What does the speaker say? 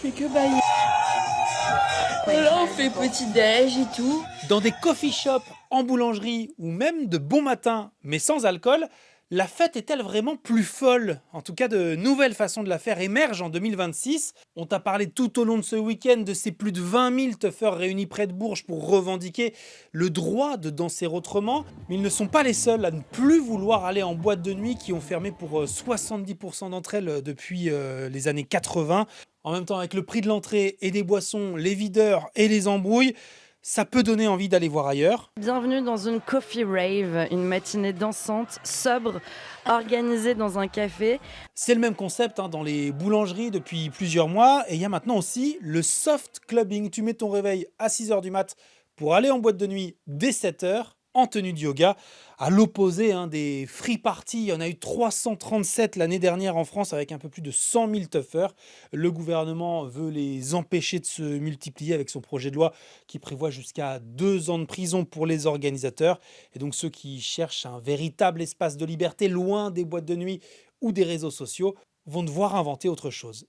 Je fais que bailler. Là, on fait petit-déj et tout. Dans des coffee shops, en boulangerie ou même de bon matin, mais sans alcool, la fête est-elle vraiment plus folle? En tout cas, de nouvelles façons de la faire émergent en 2026. On t'a parlé tout au long de ce week-end de ces plus de 20 000 teufeurs réunis près de Bourges pour revendiquer le droit de danser autrement. Mais ils ne sont pas les seuls à ne plus vouloir aller en boîte de nuit qui ont fermé pour 70% d'entre elles depuis les années 80. En même temps, avec le prix de l'entrée et des boissons, les videurs et les embrouilles, ça peut donner envie d'aller voir ailleurs. Bienvenue dans une coffee rave, une matinée dansante, sobre, organisée dans un café. C'est le même concept dans les boulangeries depuis plusieurs mois. Et il y a maintenant aussi le soft clubbing. Tu mets ton réveil à 6h du mat pour aller en boîte de nuit dès 7h en tenue de yoga. À l'opposé des free parties, il y en a eu 337 l'année dernière en France avec un peu plus de 100 000 tuffers. Le gouvernement veut les empêcher de se multiplier avec son projet de loi qui prévoit jusqu'à 2 ans de prison pour les organisateurs. Et donc ceux qui cherchent un véritable espace de liberté loin des boîtes de nuit ou des réseaux sociaux vont devoir inventer autre chose.